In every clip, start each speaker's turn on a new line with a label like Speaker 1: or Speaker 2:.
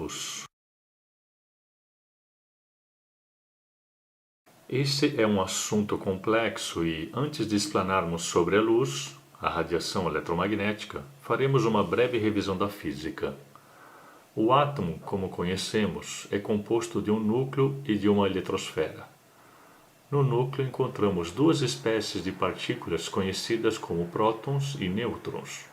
Speaker 1: luz. Esse é um assunto complexo e, antes de explanarmos sobre a luz, a radiação eletromagnética, faremos uma breve revisão da física. O átomo, como conhecemos, é composto de um núcleo e de uma eletrosfera. No núcleo encontramos duas espécies de partículas conhecidas como prótons e nêutrons.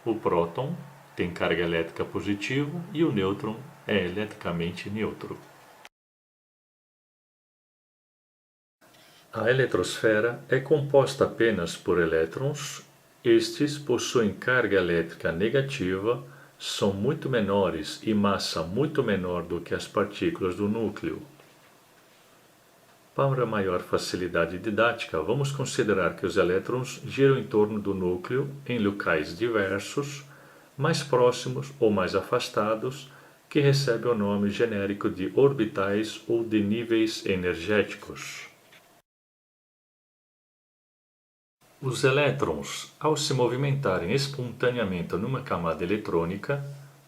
Speaker 1: O próton tem carga elétrica positiva e o nêutron é eletricamente neutro. A eletrosfera é composta apenas por elétrons. Estes possuem carga elétrica negativa, são muito menores e massa muito menor do que as partículas do núcleo. Para maior facilidade didática, vamos considerar que os elétrons giram em torno do núcleo em locais diversos, mais próximos ou mais afastados, que recebem o nome genérico de orbitais ou de níveis energéticos. Os elétrons, ao se movimentarem espontaneamente numa camada eletrônica,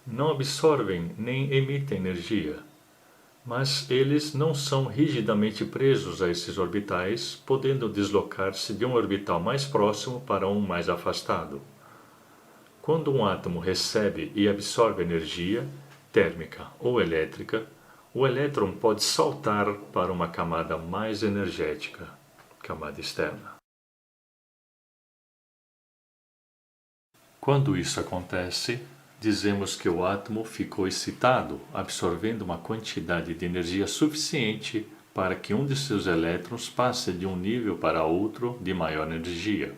Speaker 1: não absorvem nem emitem energia, mas eles não são rigidamente presos a esses orbitais, podendo deslocar-se de um orbital mais próximo para um mais afastado. Quando um átomo recebe e absorve energia, térmica ou elétrica, o elétron pode saltar para uma camada mais energética, camada externa. Quando isso acontece, dizemos que o átomo ficou excitado, absorvendo uma quantidade de energia suficiente para que um de seus elétrons passe de um nível para outro de maior energia.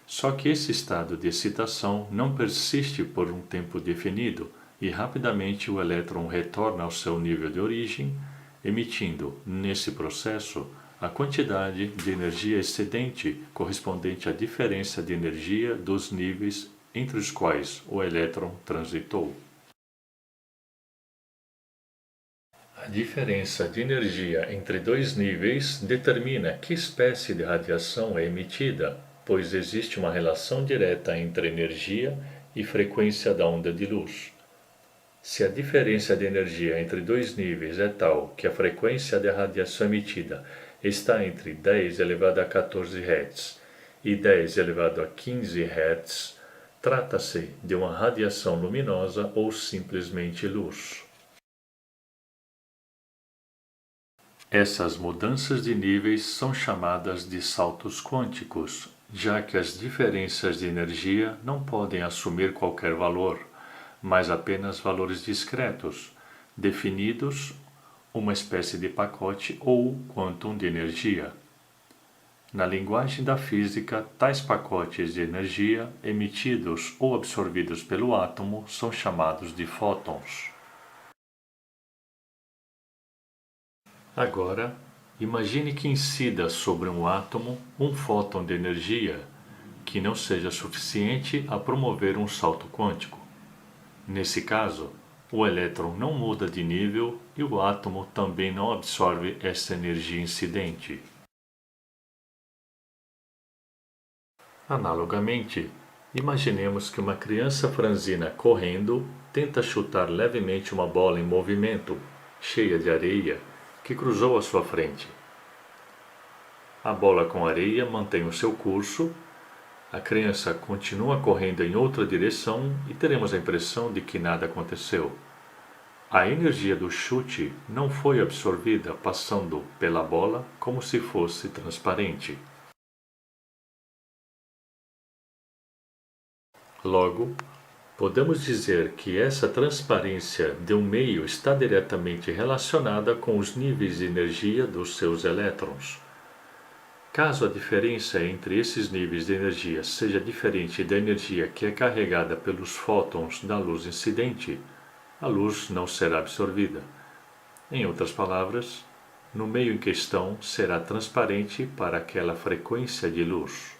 Speaker 1: Só que esse estado de excitação não persiste por um tempo definido e rapidamente o elétron retorna ao seu nível de origem, emitindo, nesse processo, a quantidade de energia excedente correspondente à diferença de energia dos níveis entre os quais o elétron transitou. A diferença de energia entre dois níveis determina que espécie de radiação é emitida, pois existe uma relação direta entre energia e frequência da onda de luz. Se a diferença de energia entre dois níveis é tal que a frequência da radiação emitida está entre 10 elevado a 14 Hz e 10 elevado a 15 Hz, trata-se de uma radiação luminosa ou simplesmente luz. Essas mudanças de níveis são chamadas de saltos quânticos, já que as diferenças de energia não podem assumir qualquer valor, mas apenas valores discretos, definidos uma espécie de pacote ou quantum de energia. Na linguagem da física, tais pacotes de energia emitidos ou absorvidos pelo átomo são chamados de fótons. Agora, imagine que incida sobre um átomo um fóton de energia que não seja suficiente a promover um salto quântico. Nesse caso, o elétron não muda de nível e o átomo também não absorve essa energia incidente. Analogamente, imaginemos que uma criança franzina correndo tenta chutar levemente uma bola em movimento, cheia de areia, que cruzou à sua frente. A bola com areia mantém o seu curso, a criança continua correndo em outra direção e teremos a impressão de que nada aconteceu. A energia do chute não foi absorvida, passando pela bola como se fosse transparente. Logo, podemos dizer que essa transparência de um meio está diretamente relacionada com os níveis de energia dos seus elétrons. Caso a diferença entre esses níveis de energia seja diferente da energia que é carregada pelos fótons da luz incidente, a luz não será absorvida. Em outras palavras, no meio em questão será transparente para aquela frequência de luz.